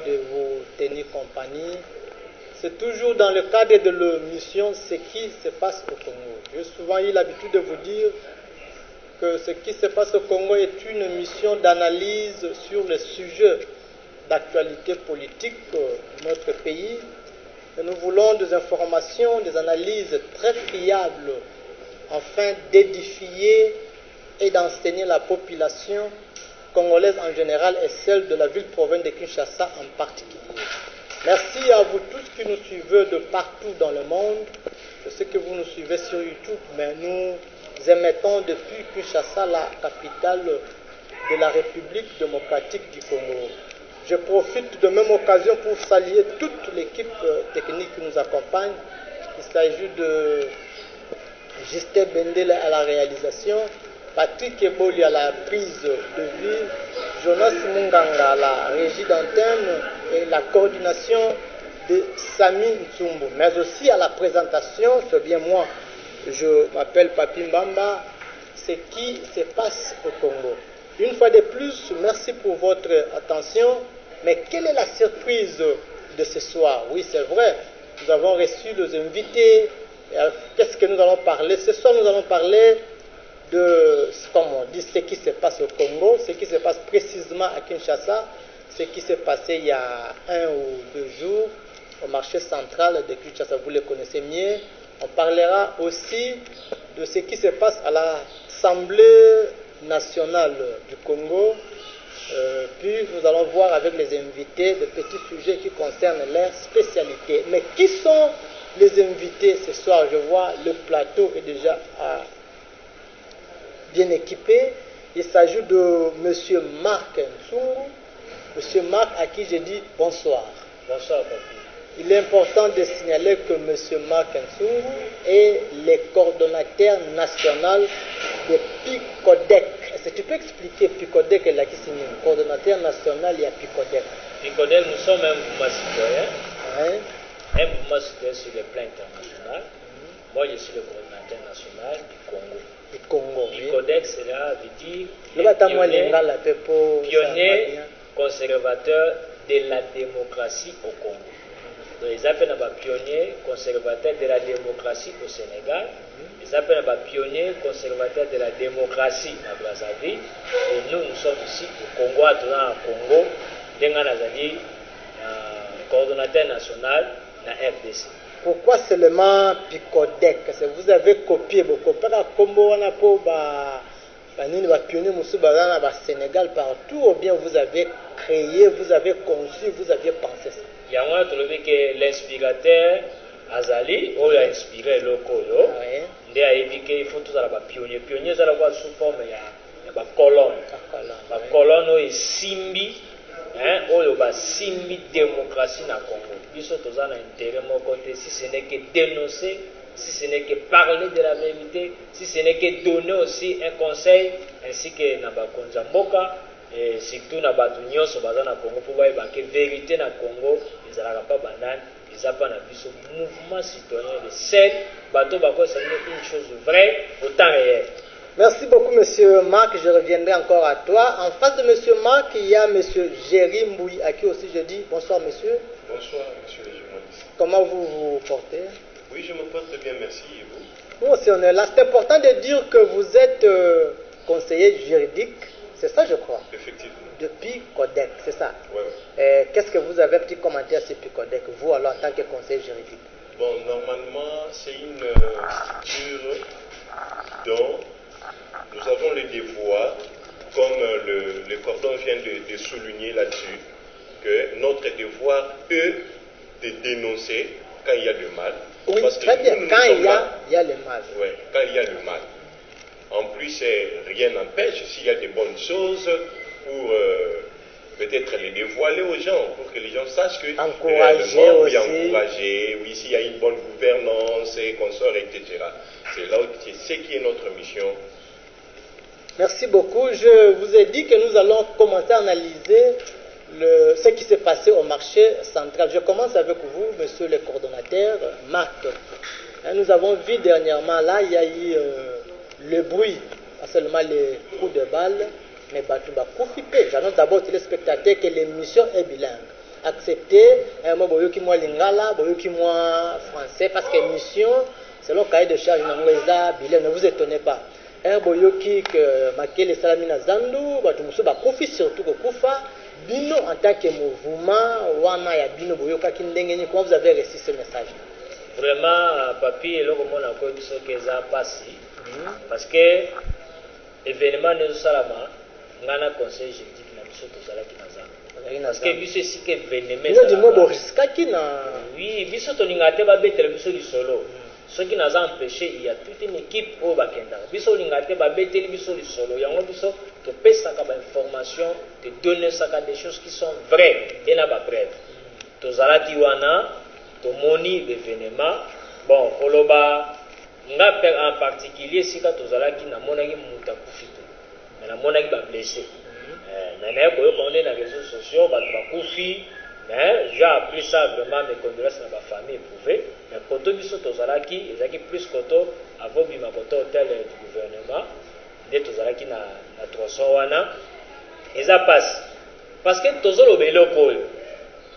de vous tenir compagnie. C'est toujours dans le cadre de l'émission ce qui se passe au Congo. J'ai souvent eu l'habitude de vous dire que ce qui se passe au Congo est une mission d'analyse sur les sujets d'actualité politique de notre pays. Et nous voulons des informations, des analyses très fiables afin d'édifier et d'enseigner la population congolaise en général et celle de la ville-province de Kinshasa en particulier. Merci à vous tous qui nous suivez de partout dans le monde. Je sais que vous nous suivez sur YouTube, mais nous émettons depuis Kinshasa, la capitale de la République démocratique du Congo. Je profite de même occasion pour saluer toute l'équipe technique qui nous accompagne. Il s'agit de Justin Bendel à la réalisation, Patrick Eboli à la prise de vue, Jonas Munganga à la régie d'antenne et la coordination de Sami Ntsumbu. Mais aussi à la présentation, c'est bien moi, je m'appelle Papi Mbamba, ce qui se passe au Congo. Une fois de plus, merci pour votre attention. Mais quelle est la surprise de ce soir? Oui, c'est vrai, nous avons reçu nos invités. Qu'est-ce que nous allons parler? Ce soir, nous allons parler de, comme on dit, ce qui se passe au Congo, ce qui se passe précisément à Kinshasa, ce qui s'est passé il y a 1 ou 2 jours au marché central de Kinshasa, vous le connaissez mieux. On parlera aussi de ce qui se passe à l'Assemblée nationale du Congo. Puis nous allons voir avec les invités des petits sujets qui concernent leur spécialité. Mais qui sont les invités ce soir? Je vois le plateau est déjà bien équipé. Il s'agit de M. Marc Ntsumbu. M. Marc à qui je dis bonsoir. Bonsoir, papi. Il est important de signaler que M. Marc Ntsumbu est le coordonnateur national de PICODEC. Est-ce que tu peux expliquer PICODEC et la qui signe coordonnateur national et à PICODEC? PICODEC, nous sommes un mouvement citoyen, un mouvement citoyen sur le plan international. Moi, je suis le coordonnateur national du Congo. PICODEC, cela veut dire pionnier conservateur de la démocratie au Congo. Donc, ils appellent un pionnier conservateur de la démocratie au Sénégal. Ils appellent un pionnier conservateur de la démocratie à Brazzaville. Et nous, nous sommes ici au Congo, à Congo, coordonnateur national de la FDC. Pourquoi seulement PICODEC? Vous avez copié beaucoup. Combo, on a pionnier Sénégal partout, ou bien vous avez créé, vous avez conçu, vous avez pensé ça? Il y a un trouvé que l'inspirateur Azali, où il a inspiré le Koyo, il a dit qu'il faut tous les pionniers. Pionniers, ça va sous forme de colonne. La colonne est simbi, où il y a simbi démocratie dans le Congo. Ils sont tous en intérêt, mon côté, si ce n'est que dénoncer, si ce n'est que parler de la vérité, si ce n'est que donner aussi un conseil, ainsi que Nabakonza Mboka. Et surtout dans le Congo, pour voir que la vérité dans le Congo, ils n'ont pas banane, ils n'ont pas un mouvement citoyen de celle, c'est une chose vraie, au temps réel. Merci beaucoup, monsieur Marc. Je reviendrai encore à toi. En face de monsieur Marc, il y a monsieur Géry Mboui, à qui aussi je dis bonsoir, monsieur. Bonsoir, monsieur le journaliste. Comment vous vous portez? Oui, je me porte bien, merci. Et vous? Bon, si on est là, c'est important de dire que vous êtes conseiller juridique. C'est ça, je crois. Effectivement. Depuis PICODEC, c'est ça. Oui. Qu'est-ce que vous avez un petit commentaire sur PICODEC, vous alors en tant que conseiller juridique? Bon, normalement, c'est une structure dont nous avons le devoir, comme le cordon vient de souligner là-dessus, que notre devoir est de dénoncer quand il y a du mal. Oui, parce très que bien. Nous, quand il y a le mal. Oui, quand il y a le mal. En plus, rien n'empêche, s'il y a de bonnes choses, pour peut-être les dévoiler aux gens, pour que les gens sachent que encourager aussi. Oui, s'il y a une bonne gouvernance et consorts, etc. C'est ce qui est notre mission. Merci beaucoup. Je vous ai dit que nous allons commencer à analyser ce qui s'est passé au marché central. Je commence avec vous, monsieur le coordonnateur, Marc. Nous avons vu dernièrement, là, il y a eu le bruit, pas seulement les coups de balle, mais Batouba Koufipé. J'annonce d'abord aux téléspectateurs que l'émission est bilingue. accepter moi boyoki moi lingala boyoki moi français parce que mission selon cahier de charge nango eza bilingue, ne vous étonnez pas. Boyoki que makele salami na zandu batu musu ba kofi surtout ko kufa bino en tant que mouvement wana ya bino boyoka ki ndenge ni comment vous avez reçu ce message? Vraiment papi eloko mona ko biso keza pasi parce que événement ne salama ngana conseil juridique na biso to sala ki na zandu parce que biso si que événement ça dit moi bo risquaki na oui biso to ninga te ba betela biso li solo. Ce qui nous a empêché, il y a toute une équipe au Bakenda. Biso lingate ba beteli biso li solo. Yango biso to pesa ka ba information, te donner ça des choses qui sont vraies et na ba preuve. To zalaki wana, to moni l'événement. Bon, koloba nga en particulier sika to zalaki na monaki muta kufito. Mais na monaki ba blessé. Na na ko yo connait na réseaux sociaux ba kufi. J'ai appris ça vraiment, mes condoléances dans ma famille éprouvées. Mais quand on biso tozalaki, ezaki plus koto avant bima koto hôtel du gouvernement, de tozalaki na 300 wana, eza passe. Parce que tozolo beloko yo.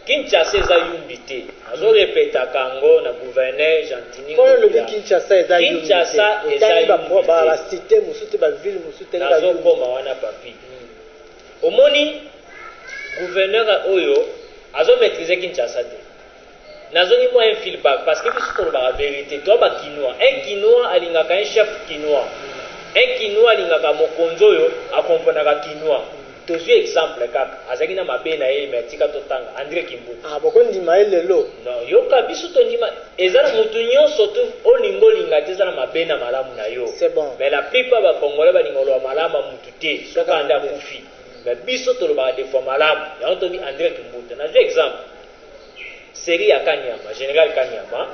Kinshasa eza yumbité. Azo répéta kango na gouverneur Gentini. Quand le Kinshasa eza yumbité. Kinshasa eza yumbité. Ba cité musute ba ville musute nga yumbité. Nazo koma wana papi. Omoni gouverneur oyo azo maîtriser Kinshasa te. Nazoni moi un feedback parce que biso to ba vérité to ba kinois. Un kinois alingaka un chef kinois. Un kinois alingaka mokonzo yo akomponaka kinois. Tozwi exemple kaka azaki na mabe na ye metika totanga André Kimbuta. Ah boko ndima elelo. Non, yoka biso to ndima ezala mutu nyonso to olingo linga te ezala mabe na malamu na yo. C'est bon. Mais la plupart ba congolais ba lingolo malama mutu te soka anda kufi. Mais biso to ba des fois malamu. Ya to bi André Kimbuta. Na exemple série ya Kanyama, général Kanyama.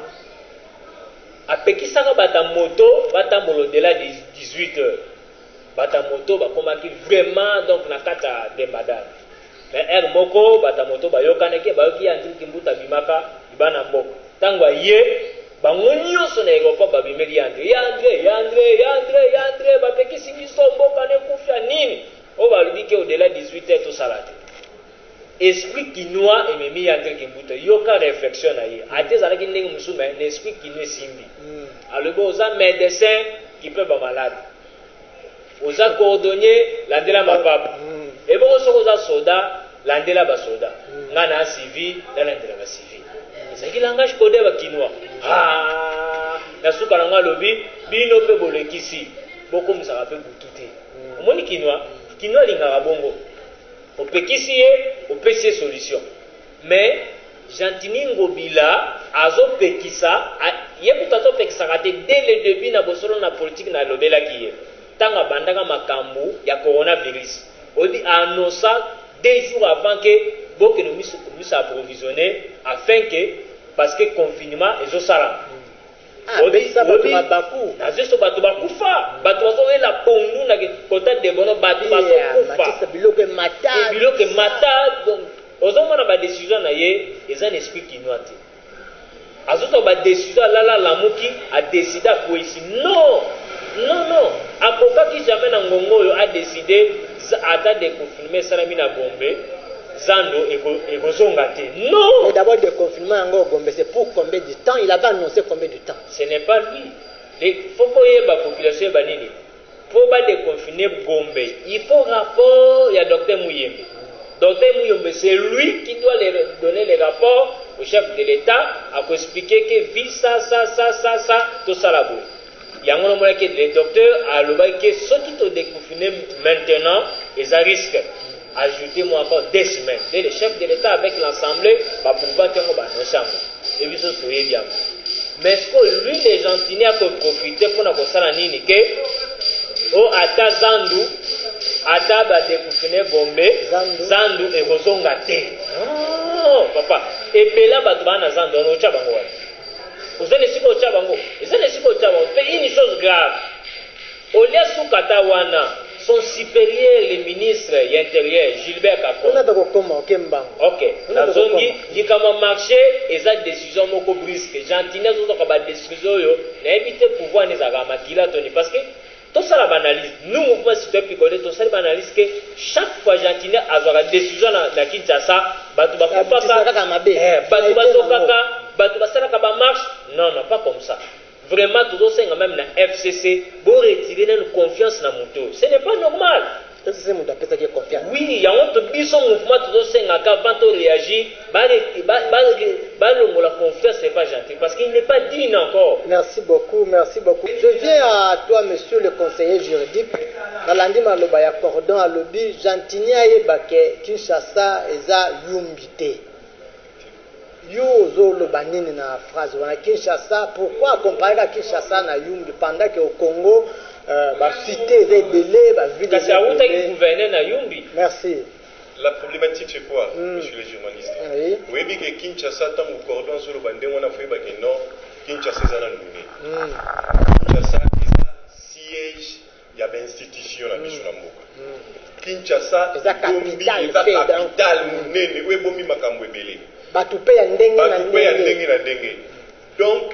Apekisaka bata moto batambolo au-delà de 18 heures. Bata moto bakomaki vraiment donc na kata de madame. Mais moko bata moto bayokanaki bayoki André Kimbuta bimaka ibana mboko. Tangwa ye bango nyonso na aéroport babimeli André bapekisi biso mboka ne kufia nini o balobi ke au-delà 18 heures to salate. Esprit kinois et memi André Kimbuta yoka réflexion na ye ate zalaki ndenge musume l'esprit kinois simbi alobi oza médecin qui peut ba malade oza cordonnier landela mapapa et bon soko oza soda landela ba soda ngana civil landela ba civil ezaki langage codé ba kinois na suka na lobi bino pe bolekisi boko musaka pe butute omoni kinois lingaka bongo opekisi ye opesi solution mais Gentini Ngobila azopekisa ye kutazo pekisaka te dès le début na bosolo na politique na lobela kiye tanga bandaka makambu ya coronavirus odi annonça 2 jours avant que boke no miso approvisionner afin que parce que confinement ezosala odi batu babaku nazo batu bakufa batu bazoela pondu na kota de bono batu bazokufa biloko mata donc ozomona ba décision na ye eza un esprit kinois te azoto ba décision lala lamuki a décider ko ici non akokaki jamais na ngongo oyo a décider ata de confirmer salami na Gombe Zando ekozonga te non. Mais d'abord de confinement yango Gombe c'est pour combien de temps? Il avait annoncé combien de temps? Ce n'est pas lui. Il faut que la population banini pour pas déconfiner Gombe il faut rapport ya docteur Mouyembe. Docteur Mouyembe c'est lui qui doit donner les rapports au chef de l'État à expliquer que vie ça tout ça là bas. Yango mona que le docteur a le bail que ceux qui te déconfiner maintenant ils a risque. Ajoutez-moi encore 2 semaines. Et le chef de l'État avec l'Assemblée va pouvoir tenir nos chambres. Et puis ça soyez bien. Mais est-ce que lui les gentils a profité pour nous faire nini que au ata Zandu ata ba déconfiner Gombe Zandu et Rosonga te. Non papa. Et puis là ba na Zandu no chabango. Vous allez siko chabango. Vous allez siko chabango. C'est une chose grave. Olia sukata wana son supérieur, le ministre intérieur, Gilbert Kakon. Ok. Nazongi, dit comment marcher, et ça décision moko brusque. Gentillesse, on a décision yo, na éviter pouvoir les agamakila toni parce que tout ça la banalise. Nous, mouvement citoyen picolé, tout ça la banalise que chaque fois Jantiné a une décision dans Kinshasa, batu bakupaka, batu batokaka, batu basalaka ba marche. Non, non, pas comme ça. Vraiment, tout ça même na FCC pour retirer notre confiance dans moto. Ce n'est pas normal. Oui, il y a un mouvement tout ça avant de réagir, la confiance n'est pas gentil parce qu'il n'est pas digne encore. Merci beaucoup, merci beaucoup. Je viens à toi, monsieur le conseiller juridique. Nalandi maloba ya cordon à lobby, Jantini ayebake Kinshasa eza yumbité. Yo zo loba nini na phrase wana Kinshasa, pourquoi comparer à Kinshasa na yumbi pendant que au Congo ba cité des belé ba ville des merci. La problématique c'est quoi, monsieur le journaliste? Oui. Oui, bien que Kinshasa tant au cordon sur le bandé on a fait ba que non Kinshasa ça na lumé. Kinshasa siège il y a institution la mission na mboka. Kinshasa est la capitale munene we bomi makambo ebele. Batupe ya ndenge na ndenge. Donc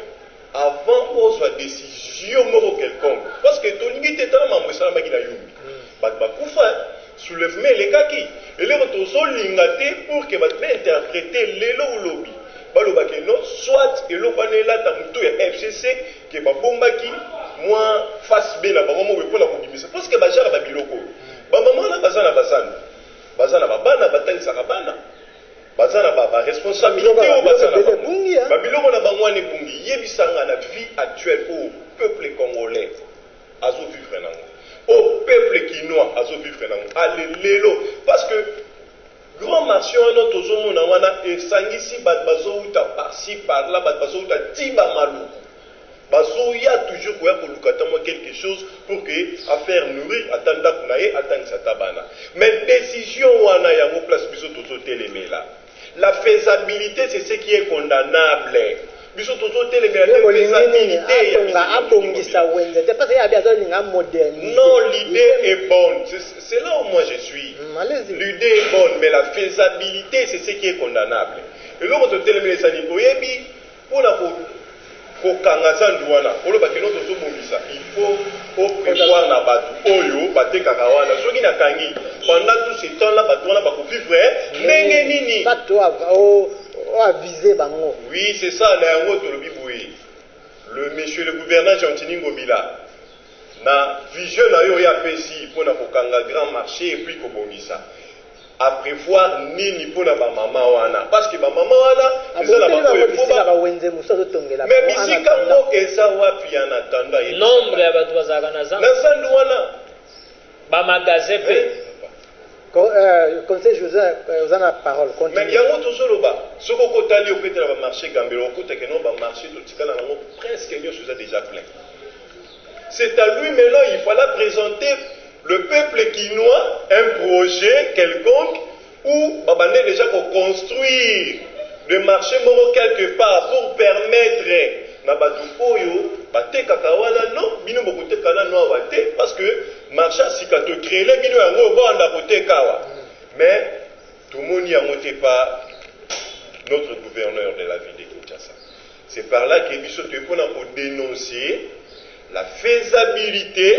avant qu'on soit décision moro quelconque parce que tolingi tetana mambo sala makina yumbi bat bakufa soulèvement les kaki et les retours sont lingaté pour que bat interpréter lelo lobby baloba que non soit et lobanela ta muto ya FCC que ba bombaki moi face B na ba maman we pona kondimisa parce que ba jara ba biloko ba maman na bazana ba bana batangisa ka bana bazana ba responsabilité au bazana ba biloko na bangwane bungi yebisanga na vie actuelle au peuple congolais azo vivre nango au peuple kinois azo vivre nango alelelo parce que grand marché wana tozomona wana esangisi bat bazouta par-ci par-là bat bazouta tiba malu bazoya toujours koya kolukata moi quelque chose pour que affaire nourrir atanda kunaye atangisa tabana mais décision wana yango place biso tozotelemela. La faisabilité, c'est ce qui est condamnable. Non, l'idée est bonne. C'est là où moi je suis. L'idée est bonne, mais la faisabilité, c'est ce qui est condamnable. Et là, on te télé les animaux. Pour la il faut prévoir na batu oyo bate kakawana soki na kangi pendant tout ce temps là batu wana bakuvivre ndenge nini batu aviser bango. Oui, c'est ça na yango tolobi boye le monsieur le gouverneur Jantini Ngobila na vision na yo ya pesi pona kokanga grand marché et puis kobongisa à prévoir nini pona ba mama wana parce que ba mama wana eza na mais bisika ngo eza wapi en attendant nombre ya batu bazaka na zandu wana ba magasin pe conseil José vous en a parole continue. Mais yango tozoloba soko kotali oketela ba marché gambelo okoteke no ba marché totikala nango presque nyonso eza déjà plein. C'est à lui maintenant il fallait présenter le peuple kinois un projet quelconque où babandé déjà pour construire le marché moro quelque part pour permettre na batu oyo bate kakawana non bino bokote kana no wate parce que marché sikato créer bino yango banda kote kawa mais tout le monde y a monté par notre gouverneur de la ville de Kinshasa. C'est par là que biso te pona pour dénoncer la faisabilité.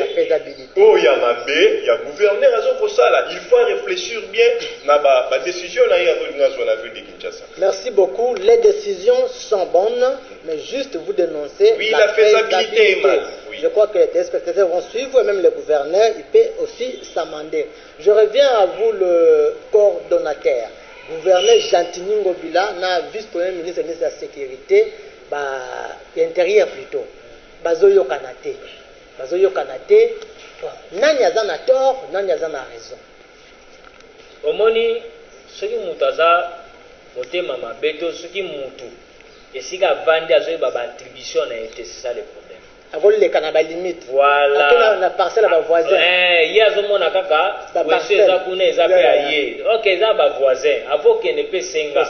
Oh, il y a ma B, il y a gouverneur, il faut réfléchir bien à la décision de la ville de Kinshasa. Merci beaucoup. Les décisions sont bonnes, mais juste vous dénoncez la faisabilité est mal. Oui. Je crois que les téléspectateurs vont suivre, et même le gouverneur, il peut aussi s'amender. Je reviens à vous, le coordonnateur. Gouverneur Jantini Ngobila, vice-premier ministre de la Sécurité, intérieur plutôt. Bazoyo kanate nani aza na tort nani aza na raison omoni soki mutu aza motema mabe to soki mutu esika avandi azoyeba baattribution na ye te, c'est ça le problème. akoleka na balimite voilà na parcelle ya bavoisin ye azomona kaka weso eza kuna eza mpe ya ye ok eza bavoisin avokende mpe senga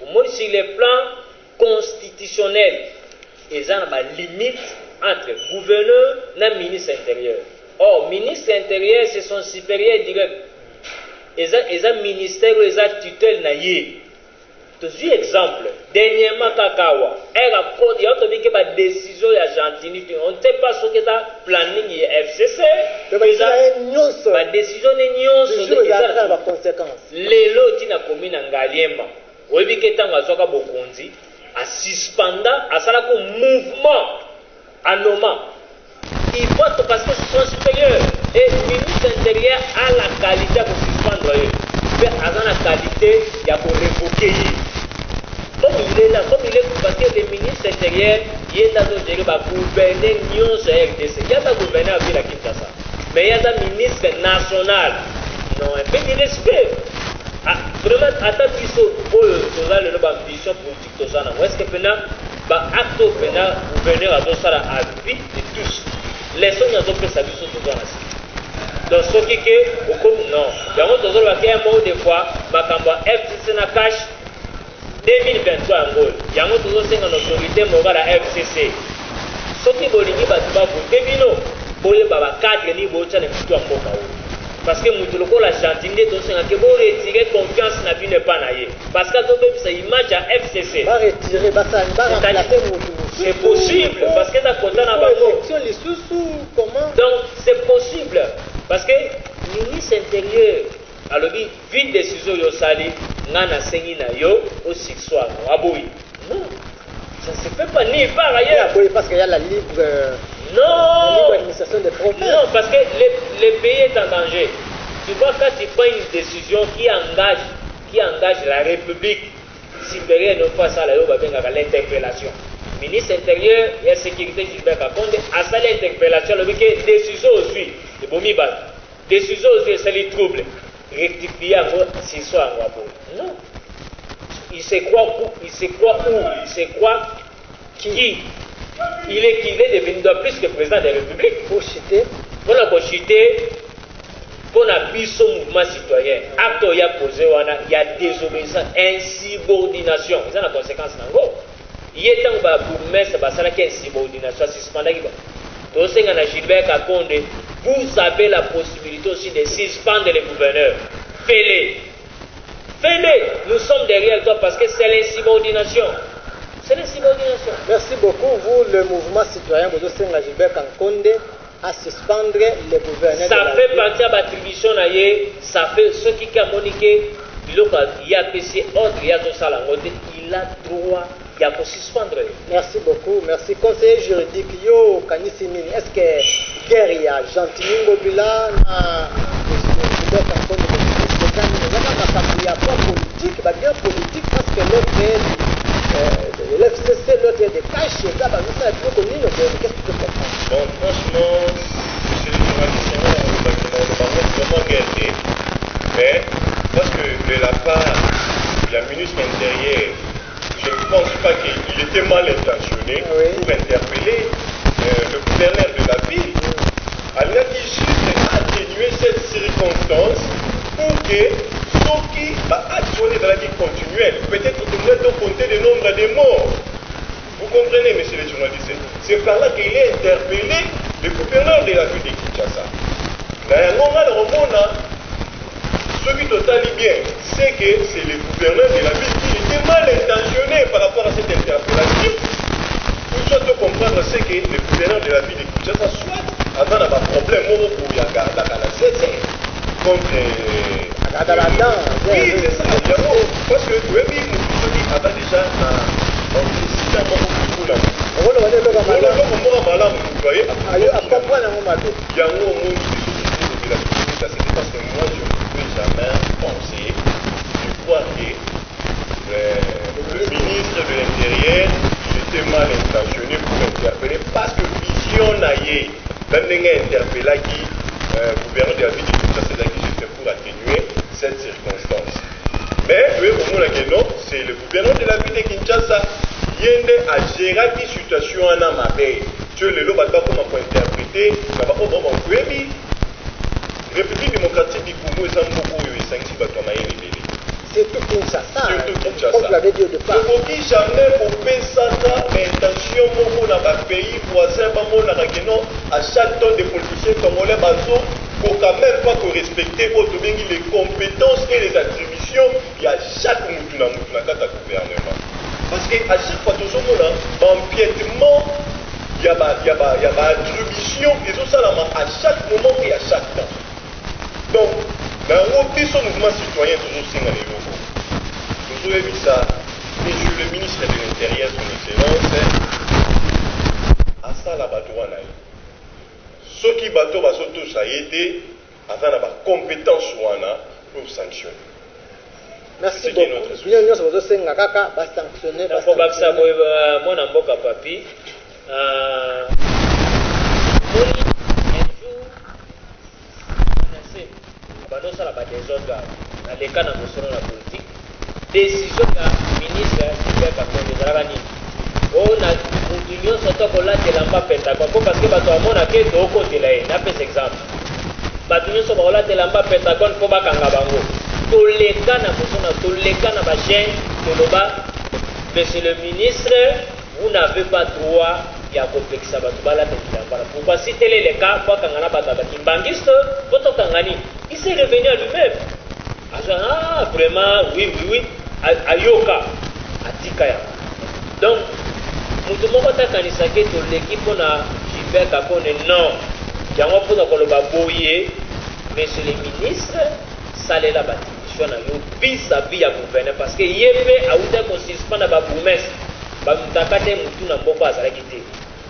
omoni sur le plan constitutionnel eza na balimite entre gouverneur et ministre intérieur. Or, ministre intérieur, c'est son supérieur direct. Et un ministère, et un tutelle na yé. Exemple, dernièrement, Kakawa, il y a une décision de Argentine. On ne sait pas ce que ça planning FCC. La décision n'est pas conséquence. Les lots qui n'a commis en Galiema. Oui, mais que tant que Bokonzi a suspenda à ça un mouvement anormal. Il faut parce que c'est son supérieur et le ministre intérieur a la qualité pour suspendre. Mais à la qualité, il y a pour révoquer. Comme il est là, parce que le ministre intérieur, il est dans le gouverner Nyon sur RDC. Il y a un gouverneur à Villa Kinshasa. Mais il y a un ministre national. Non, un peu de respect. Vraiment, attends, il faut que l'ambition politique de ça. Est-ce que maintenant, acte gouverneur à Dossara à vie de tous. Laissons nous faire sa mission de Dossara. Donc, ce qui est, non. Il y a un mot de fois, FCC na cash 2023 en Angola. Il y a un autorité morale à FCC. Ce qui est bolingé, c'est voter bino. Boye baba cadre ni bocha ne fitu amboka o. Parce que mutu loko la chantine to senga ke bo retirer confiance na bine pa na ye. Parce que to sa image à FCC. Ba retirer ba ça ba remplacer mutu. C'est possible parce que ta kota na bango. Comment? Donc c'est possible parce que ministre intérieur alors vite décision yo sali ngana sengi na yo au sixoir aboyi. Non. Ça se fait pas ni par ailleurs. Parce qu'il y a la libre. Non, non, parce que le pays est en danger. Tu vois, quand tu prends une décision qui engage la République supérieure, non pas ça, l'interpellation. Ministre intérieur et la sécurité Gilbert Kakonde a ça l'interpellation, le que décision aussi, le bomibal, décision aussi, c'est les troubles. Rectifier à ce soir, non. Il se croit où? Il se croit qui? Il est devenu plus que président de la République pour chuter, pour appuyer son mouvement citoyen. Acte il y a posé, il y a désobéissance, insubordination. C'est la conséquence. Il y a tant de bourgmestre, il y a insubordination, suspendue. Gilbert Kakonde, vous avez la possibilité aussi de suspendre les gouverneurs. Fais-les. Nous sommes derrière toi parce que c'est l'insubordination. C'est l'insubordination. Merci beaucoup. Vous, le mouvement citoyen, vous aussi, Gilbert Kakonde, à suspendre les gouverneurs. Ça fait partie de l'attribution, ça fait ce qui a moniqué, il y a PC, il y a tout ça, il a droit. Il y a pour suspendre. Merci beaucoup. Merci. Conseiller juridique, yo, Kanisimini, est-ce que guerre il y a gentiment Bobila, Gilbert Kakonde, il y a pas politique, la guerre politique, parce que l'FCC, l'autre est des caches, et là, nous savons plus connu, qu'est-ce que tu peux comprendre? Bon, franchement, monsieur le journaliste, on va vraiment guerre. Mais, parce que de la part de la ministre intérieure, je ne pense pas qu'il était mal intentionné pour interpeller le gouverneur de la ville. Elle a dit juste atténuer cette circonstance pour que ceux qui actionner dans la vie continuelle, peut-être que nous devons compter le nombre de morts. Vous comprenez, monsieur le journaliste? C'est par là qu'il est interpellé le gouverneur de la ville de Kinshasa. Ce qui total bien, c'est que c'est le gouverneur de la ville qui était mal intentionné par rapport à cette interpellation. Pour soit de comprendre, c'est que le gouverneur de la ville de Kinshasa soit avant d'avoir un problème pour la contre. Oui, c'est ça. Parce que tu as vu, nous avons déjà un président beaucoup plus c'est parce que moi je ne peux jamais penser, je crois que le ministre de l'Intérieur était mal intentionné pour interpeller parce que vision naïe d'un interpellé qui gouverneur de la ville de Kinshasa qui j'ai fait pour atténuer cette circonstance. Mais au moins non, c'est le gouverneur de la ville de Kinshasa qui a géré la situation en Amabé. Tu le lot comment pour interpréter, ça va au moment où République démocratique du Congo est un beaucoup de 5 c'est tout Kinshasa. Comme vous l'avez dit au départ. Il ne faut jamais couper ça, l'intention dans le pays voisin, à chaque temps des politiciens congolais, pour quand même pas respecter les compétences et les attributions, il y a chaque gouvernement. Parce qu'à chaque fois, tout ce monde, l'empiètement, il y a attribution, et tout ça à chaque moment et à chaque temps. Donc, dans le mouvement citoyen, toujours c'est dans les locaux. Toujours vu ça, monsieur le ministre de l'Intérieur, son excellence, à ça la bateau en aïe. Ce qui bateau va surtout ça aider avant d'avoir compétence pour sanctionner. Merci beaucoup. Bien, nous sommes aussi ngakaka ba sanctionner. Il faut pas que ça moi na mboka papi. Un jour, on essaie. Bano ça la ba désordre. Na le cas na mosolo na politique. Décision ya ministre Sylvain Kakonde Zarani. On a union surtout ko la de lamba Pentagon parce que bato amona ke to ko de la na pes exemple. Bato union so ba la de lamba Pentagon ko ba kanga bango. Toleka na mosona toleka na ba chaîne toloba. Monsieur le ministre, vous n'avez pas droit ya kopekisa bato bala de lamba. Pourquoi citer les cas pour kanga ba bata kimbangiste poto kangani. Il s'est revenu à lui-même. Ah vraiment oui ayoka atika ya. Donc mutu moko takanisa ke toleki mpona Gilbert Kakonde non yango mpona koloba boye monsieur le ministre salela batribution na yo vis-à-vis ya gouverneur parce que ye mpe awuta kosuspendre babourgmestre bamutaka te mutu na mboko azalaki te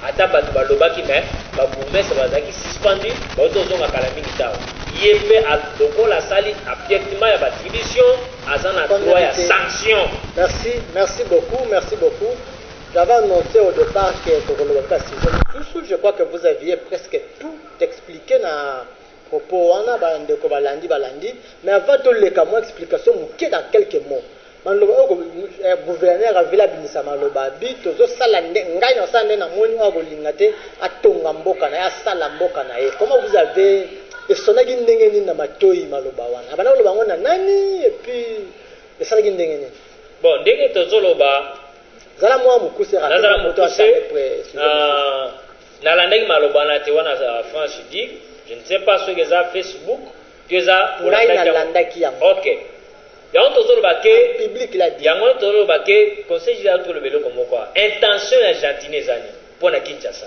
ata bato balobaki me babourgmestre bazalaki suspendu bauti ozonga kala mingi tawa ye mpe lokola asali effectivement ya batribution aza na droit ya sanction. Merci beaucoup. J'avais annoncé au départ que je crois que vous aviez presque tout expliqué dans propos balandi, mais avant de les moi explication dans quelques mots. Le gouverneur a vu la binisa maloba bi tozo sala ngai na sande na moni wa golingate atonga mboka na ya sala mboka na ye. Comment vous avez esonaki ndenge nini na matoi maloba wana abana loba ngona nani et puis esalaki ndenge nini bon ndenge tozo loba zala mwa mukuse rapide moto na landaki maloba na te wana za France dit je ne sais pas ce que ça Facebook que ça pour la landaki ya OK yango tozo loba ke public la dit yango tozo loba ke conseil général to lobelo comme quoi intention ya gentillesse ani pour na Kinshasa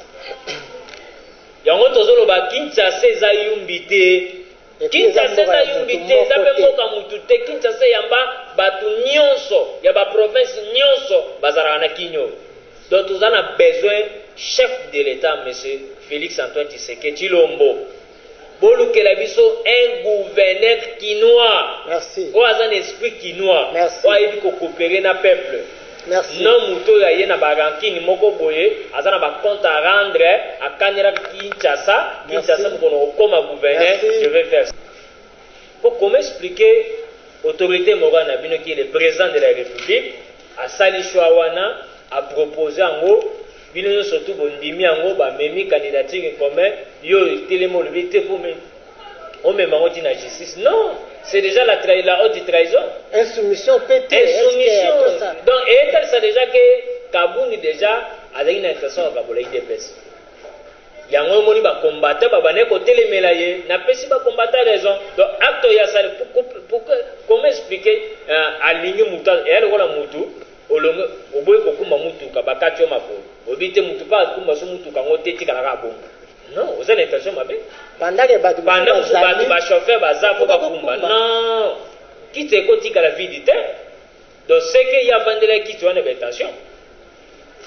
yango tozoloba Kinshasa eza yumbi te Kinshasa eza yumbi te eza mpe mboka mutu te Kinshasa yamba bato nyonso ya baprovince nyonso bazalaka na kinyo donc toza na besoin chef de l'état monsieur Félix Antoine Tshisekedi Tshilombo bolukela biso un gouverneur quinois oyo aza na esprit quinois oyo ayebi kokopere na peuple. Merci. Non, muto ya ye na baranking moko boye azana ba compte à rendre à Kanira Kinshasa pour comme gouverneur je vais faire ça. Pour comment expliquer autorité morale na bino qui est le président de la République a sali choawana a proposé en haut bino surtout bondimi en haut ba memi candidature commun yo telemo le vite pour me on me manoti na justice non. C'est déjà la haute trahison. Insoumission PT. Insoumission. Donc, et ça déjà que Kabouni déjà a une intention à Kaboula IDPS. Il y a un moment où il combattre, il y a côté les mélaillés, n'a pas si combattre raison. Donc, acte il y a ça. Comment expliquer aligner Mouta et elle voilà Moutou au long au bout de Moutou Kabakacho Mako. Au but de Moutou pas comme Moutou Kamote Tikarabon. Non, vous avez l'intention ma belle. Pendant que les chauffeurs baza pour bakumba. Non. Qui te côté la vie du terre. Donc c'est qu'il y a vendé qui tu as une intention.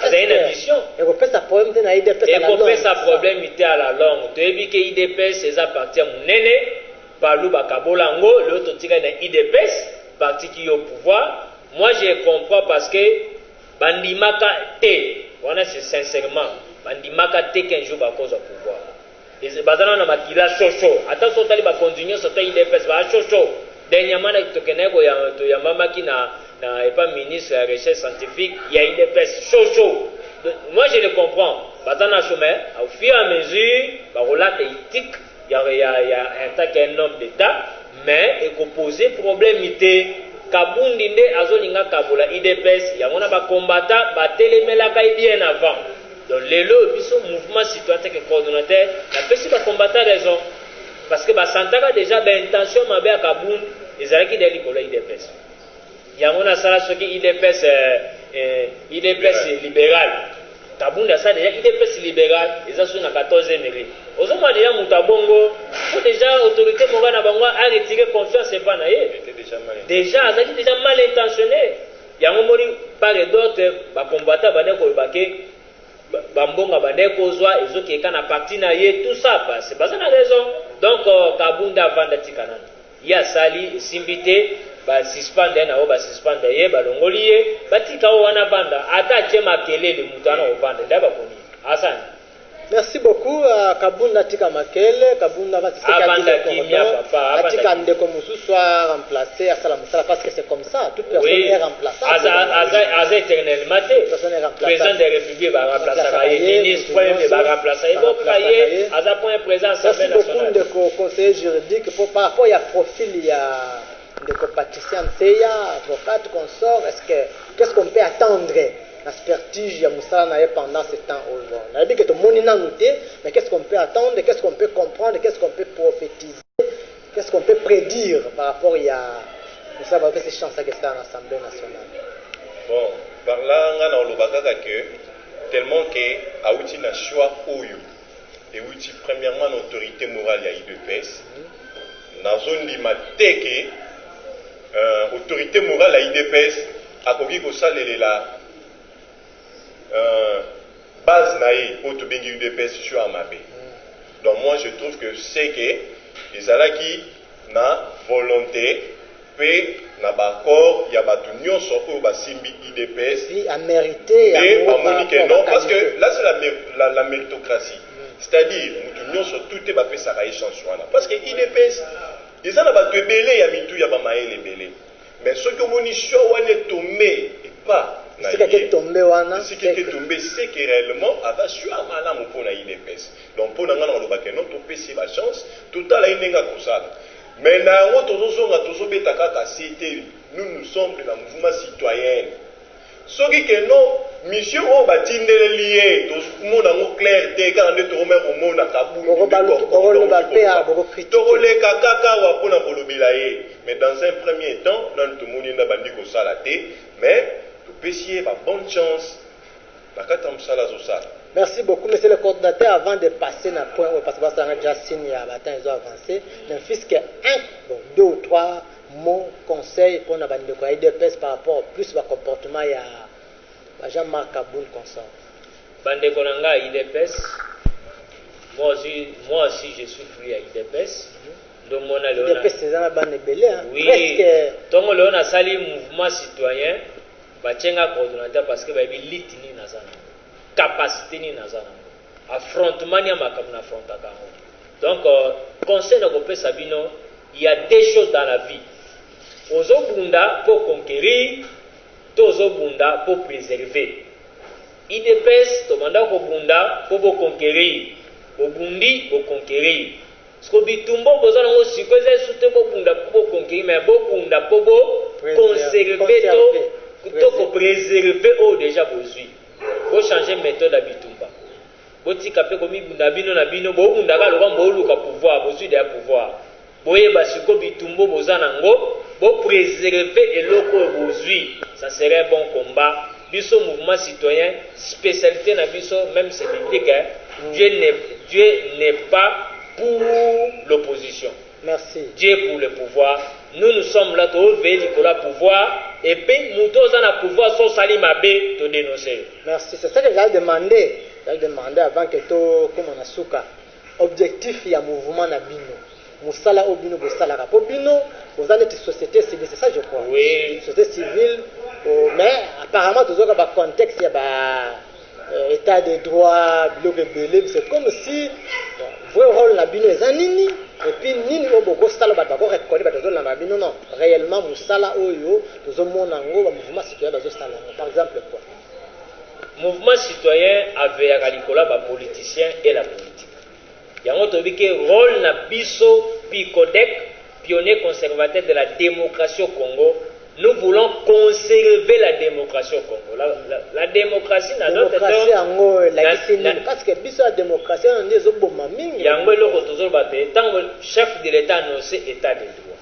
C'est une ambition. Et vous faites ça problème de la IDPS. Et vous faites ça problème à la longue. Tu as vu que IDPS c'est à partir mon néné par le bakabolango l'autre tire na IDPS parti qui est au pouvoir. Moi je comprends parce que bandimaka te. Voilà c'est sincèrement bandimaka te qu'un jour va cause au pouvoir. Et bazana na makila chocho. Attention tali ba continuer sur IDPS ba chocho. Dernièrement na tokenego ya to ya mama qui na pas ministre de la recherche scientifique, il y a IDPS chocho. Moi je le comprends. Bazana chemin au fur et à mesure ba relate éthique, il y a un tas qu'un homme d'état mais et ko poser problème ité Kabundi nde azolinga kabola IDPS yango na ba combattant ba telemelaka bien avant. Donc les lots biso mouvement citoyen que coordonnateur la pesi ba combattant raison parce que ba santaka déjà ba intention mabe à Kabound ezalaki de likolo IDPS yango na sala soki IDPS IDPS libéral. Kabunda ça déjà IDPS libéral, ils sont sur la 14e mairie. Ozoma déjà Mutabongo, faut déjà autorité morale na bango a retirer confiance et pas naie. Déjà, ça dit déjà mal intentionné. Yango moni par d'autres ba combattant ba ndeko bake bambonga ba ndeko zwa ezoki kana parti na ye tout ça c'est pas ça la raison. Donc Kabunda vanda tikana. Ya sali simbité ba suspendre na o ba suspendre ye ba longoli ye batika o wana vanda ata chema kelele mutana o vanda ndaba koni. Asante. Merci beaucoup Kabunda tika makele Kabunda va tika ndeko musu soit remplacé à sala musala parce que c'est comme ça toute personne est remplaçable. Aza éternellement président de la République va remplacer ministre premier va remplacer donc kaye aza point présent assemblée nationale. Merci beaucoup de conseiller juridique pour par rapport à profil il y a de Patricia Nteya avocate consort qu'est-ce qu'on peut attendre l'expertise ya musala na pendant ce temps au long. On a dit que tout le monde n'a noté, mais qu'est-ce qu'on peut attendre, qu'est-ce qu'on peut comprendre, qu'est-ce qu'on peut prophétiser, qu'est-ce qu'on peut prédire par rapport à ça va faire ces chances que ça à l'Assemblée nationale. Bon, par là on a l'obaka que tellement que a outil na choix oyo et outil premièrement l'autorité morale ya IDPS. Na zone limateke autorité morale à IDPS a koki ko salela base naïe pour tout bien UDPS sur Amabé. Donc moi je trouve que c'est que les alaki na volonté pe na bakor ya batunyo soko basimbi IDPS oui a mérité et à non parce que là c'est la méritocratie. C'est-à-dire mutunyo so tout est ba fait ça chanson parce que IDPS ils en a ba tebele ya mitu ya ba maele belé. Mais ce que moni cho wane tombé et pas ce qui est tombé wana ce qui est tombé c'est que réellement ava sur malamu pour na IDPS donc pour nanga na lobaka non to pesi ba chance tout à la inenga kosala mais na ngo tozozonga tozobeta kaka c'était nous sommes dans le mouvement citoyen soki que non mission o batindele lié to mona ngo clair te ka nde to remettre au monde kabu ko ba pe a boko critique to le kaka wa pona kolobila ye mais dans un premier temps nan to moni na bandi ko sala te mais bonne chance. Merci beaucoup, monsieur le coordinateur. Avant de passer à point, parce que ça a déjà signé à matin, ils ont avancé. Mais puisque deux ou trois mots, conseils pour nous de IDPS par rapport plus au comportement, il y a Jean-Marc Kaboul consort. Bande Konanga IDPS, moi aussi je suis free à IDPS. Donc mon IDPS c'est un bande belé. Oui. Donc on a sali mouvement citoyen. Bachenga coordonnateur parce que baby litini nazana capacité ni nazana affrontement ni makam na affronta kango donc conseil na kopé sabino il y a des choses dans la vie ozobunda pour conquérir tozobunda pour préserver IDPS to manda ko bunda pour conquérir obundi pour conquérir sko bitumbo bozana ngo sikoze sute bo bunda pour conquérir mais bo bunda pour conserver to pour préserver au déjà besoin. Faut changer méthode à bitumba. Boti kapé komi bunda bino na bino bo bunda ka loka bo luka pouvoir, besoin de pouvoir. Boye basiko bitumbo bozana ngo bo préserver eloko besoin. Ça serait un bon combat. Biso mouvement citoyen, spécialité na biso même c'est biblique hein. Dieu n'est pas pour l'opposition. Merci. Dieu est pour le pouvoir. Nous sommes là pour veiller pour le pouvoir. Et puis, nous tous avons le pouvoir sans salir ma baie de dénoncer. Merci. C'est ça que j'ai demandé. J'ai demandé avant que tout, comme on a souka, objectif il y a mouvement na bino. Moussala au bino, moussala rapo bino. Vous avez une société civile, c'est ça je crois. Oui. Société civile. Mais apparemment, toujours dans le contexte, il y a état de droit, c'est comme si vrai rôle na bino est nini. Et puis nini oboko sala ba ko reconnaître ba zone na bino non réellement musala oyo tozo mona ngo ba mouvement citoyen ba zo sala par exemple quoi mouvement citoyen avait à likola ba politicien et la politique yango to bike rôle na biso picodec pionnier conservateur de la démocratie au Congo. Nous voulons conserver la démocratie au Congo. La démocratie n'a d'autre parce que biso la démocratie on dit zoboma mingi. Yango eloko tozolo bate tant chef de l'état annoncé état de droit.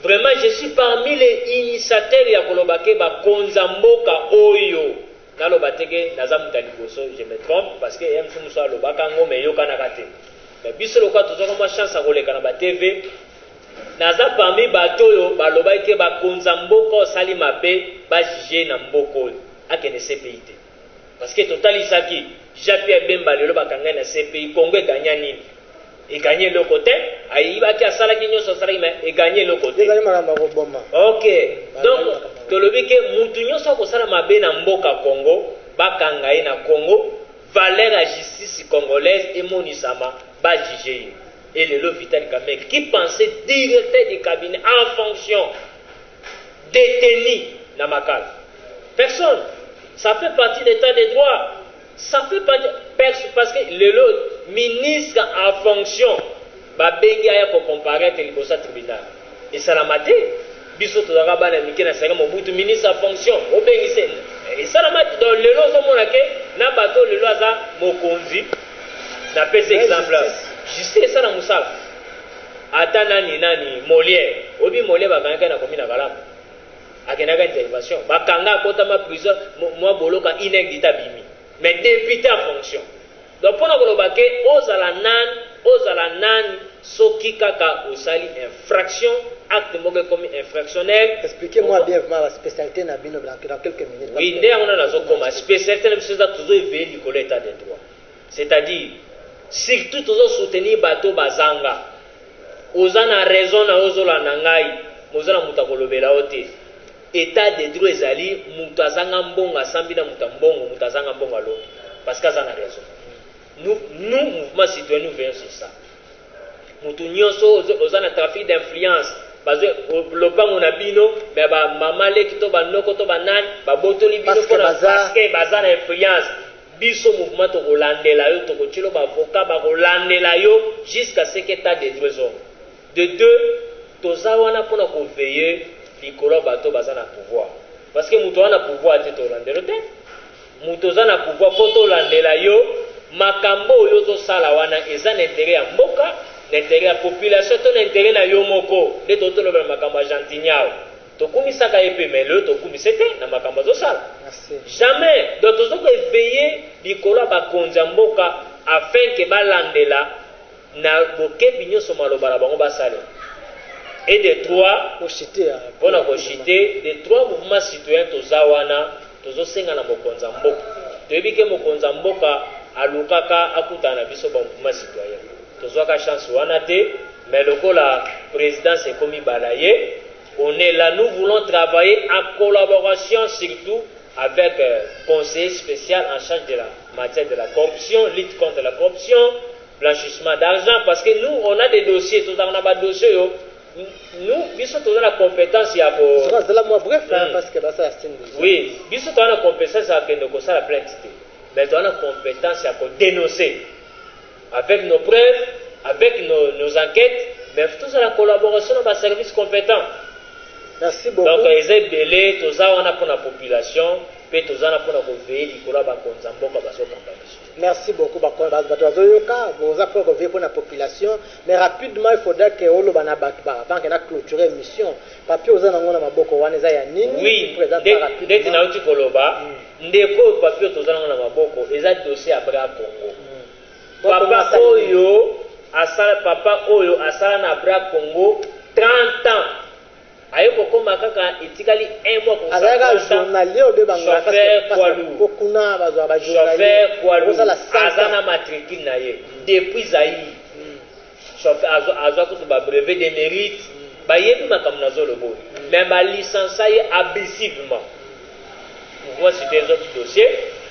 Vraiment, je suis parmi les initiateurs ya kolobake ba konzamboka oyo. Nalobateke nazamuta liboso, je me trompe parce que MC Moussa lobaka ngome yo kanaka te. Mais biso lokwa tozo comme chance à koleka na ba TV. Naza parmi bato yo baloba ke ba konzamboka sali mabe ba jije na mboko akene CPI te. Parce que total isaki Jean-Pierre Bemba lelo bakanga na CPI Congo gagna nini? Et gagner le côté, aïba qui a salaki nyo sosari mais et gagner le côté. OK. Donc tolobi ke mutu nyo so ko sala mabe na mboka Congo, bakanga na Congo, valeur la justice congolaise et monisama ba jije. Et le Vital Kamek qui pensait directeur du cabinet en fonction détenu na makal. Personne. Ça fait partie de l'état de droit. Ça fait partie parce que le ministre en fonction va bengi aya pour comparaître le tribunal. Et ça l'a maté. Biso to dara bana mike na sanga mobutu ministre en fonction. O bengi se. Et ça l'a maté dans le lo zo monake na bato le lo za mokonzi. Na pese exemple. Justice ça na musala. Ata nani Molière. Obi Molière ba kanga na komina kala. Akenaka intervention. Ba kanga kota ma prison moi boloka inégdita bimi. Mais député en fonction. Donc, pour nous dire, Ozalanan, Soki Kaka, Osali, infraction, acte mauvais commis infractionnel. Expliquez-moi bien la spécialité dans quelques minutes. Oui, on a la spécialité, c'est toujours éveiller du l'état des droits. C'est-à-dire, surtout toujours soutenir Bato Bazanga. Ozana raison na Ozola Nangai, Mozana Mutakolobela Ote. État des droits ezali mutazanga mbonga sambina mutambongo mutazanga mbonga l'autre parce que ça a raison. Nous mouvement citoyen nous veillons sur ça. Mutu nyonso ozana trafic d'influence parce que lopango na bino mais ba mama le kito ba noko to ba nani ba botoli bino parce que bazana influence biso mouvement to kolandela yo to kochilo ba avocat ba kolandela yo jusqu'à ce que état des droits hommes. De deux tozawana pona ko veiller likolo bato bazana pouvoir parce que muto wana pouvoir te tolandela te muto zana pouvoir poto landela yo makambo yo to sala wana eza n'intérêt ya mboka n'intérêt ya population to n'intérêt na yo moko de to tolo makambo jantinyao to kumisaka epemelo to kumisete na makambo zo sala jamais donc tozo ko éveiller likolo ba konza mboka afin que balandela na bokebi nyoso maloba na bango basale. Et des trois, on a rejeté des trois mouvements citoyens tozawana, tozosenga na mokonza mboka. Tebike mokonza mboka alukaka akutana biso ba mouvement citoyen. Tozwaka chance wana te, mais la présidence est commis balaye. On est là, nous voulons travailler en collaboration surtout avec conseiller spécial en charge de la matière de la corruption, lutte contre la corruption, blanchissement d'argent, parce que nous on a des dossiers, tout on a pas de dossiers. Nous, biso toza la compétence ya ko. C'est là moi bref parce que ça c'est oui, biso toza la compétence ya kendo ko sala plainte. Mais toza la compétence ya ko dénoncer avec nos preuves, avec nos enquêtes, mais toza la collaboration dans les services compétents. Merci beaucoup. Donc les belé toza wana pour la population, pe toza na pour la veiller likolo ba konzamboka baso campagne. Merci beaucoup. Vous avez pour la population, mais rapidement il faudra que vous ayez clôturé l'émission. Papier aux anangos na maboko waneza ya nini? Oui, dès que nous koloba, ndeko papier aux anangos na maboko, les dossiers à bras Congo. Papa Oyo asala na bras Congo 30 ans. Ayoko koma kaka etikali un mois pour ça. Journalier au débanga kokuna bazwa ba journalier azana matricule na ye depuis Zaïre. Chauffeur azwa kutu ba brevet de mérite ba yebi makamna zo lobo mais ba licencié abusivement. Moi c'est des autres dossiers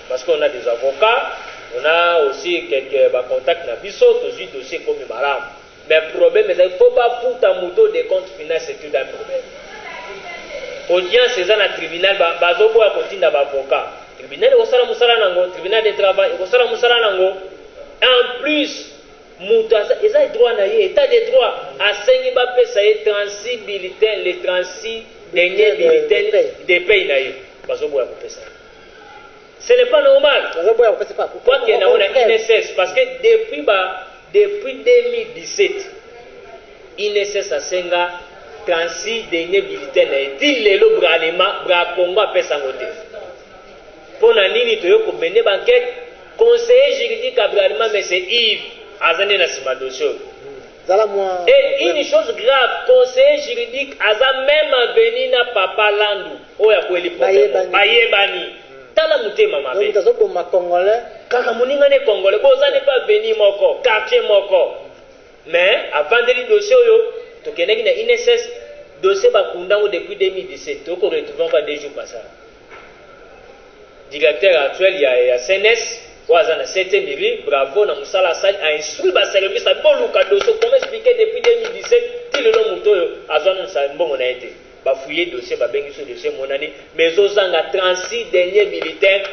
parce qu'on a des avocats, on a aussi quelques contacts na biso tozi dossier comme maram. Mais le problème, il ne faut pas pour ta moto des comptes finaux, c'est tout un problème. Audience, c'est dans le tribunal, bazobo a continué d'avocat. Tribunal, il y a musala nango, tribunal de travail, il y a musala nango. En plus, moto, il y a droit na ye, état de droit. À 5 Mbappé, ça y est 36 bulletins, les 36 derniers bulletins des pays na ye. Bazobo a coupé ça. Ce n'est pas normal. Pourquoi qu'il y a une INSS? Parce que depuis 2017, INSS a senga 36 derniers bulletins na eti lelo bralema bra Congo apesa ngote pona nini toyo ko mener banquette conseiller juridique à bralema mais c'est Yves azane na sima dossier. Et une chose grave, conseiller juridique aza même venu na papa Landu oya kweli problème bayebani tala mutema mabe kaka moninga ne congolais boza ne pas venu moko quartier moko mais avant de li dossier oyo tokeneki na INSS dossier bakundango depuis 2017 toko retrouver encore 2 jours passés directeur actuel ya CNS Ouazana 7e mairie, bravo, na Moussala Sali a instruit le service à Boluka dossier. Comment expliquer depuis 2017 qu'il est le mouton à zone bon on a été. Ba fouiller dossier, ba bengi sur dossier mon année. Mais aux 36 derniers militaires,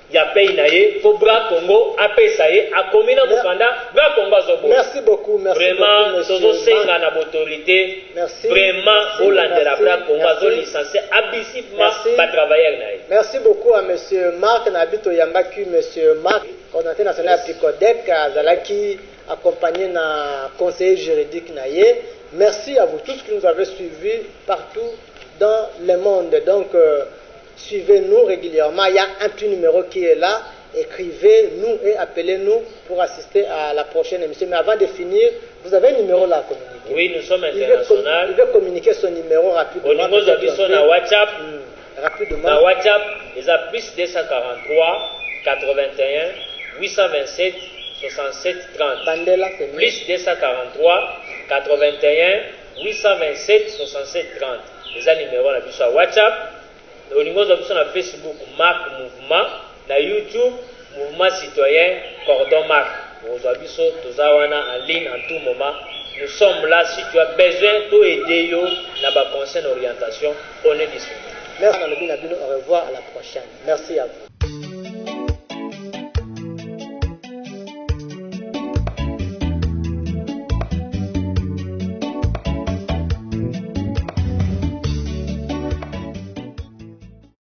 il y a pays naïe, faut bras Congo, après ça y est, à commune Mukanda, bras Congo Zobo. Merci beaucoup, merci vraiment, beaucoup. Vraiment, Senga na autorité. Merci. Vraiment, Hollande la bras Congo Zo licencié abusivement par travailler naïe. Merci beaucoup à monsieur Marc Nabito Yambaki, monsieur Marc, coordinateur national à Picodec, à Zalaki, accompagné na conseiller juridique naïe. Merci à vous tous qui nous avez suivis partout dans le monde. Donc, suivez-nous régulièrement. Il y a un petit numéro qui est là. Écrivez-nous et appelez-nous pour assister à la prochaine émission. Mais avant de finir, vous avez un numéro là à communiquer. Oui, nous sommes internationaux. Il veut communiquer son numéro rapidement. Au niveau de son WhatsApp, rapidement. Dans WhatsApp, ils ont plus 243 81 827 67 30. Bandela, c'est plus 243 81 827 67 30. Les numéros là sur WhatsApp. Au niveau de son Facebook, Marc Mouvement, na YouTube, Mouvement Citoyen Cordon Marc. Vous avez vu en ligne en tout moment. Nous sommes là. Si tu as besoin de aider dans la conseil d'orientation, on est disponible. Merci, au revoir, à la prochaine. Merci à vous.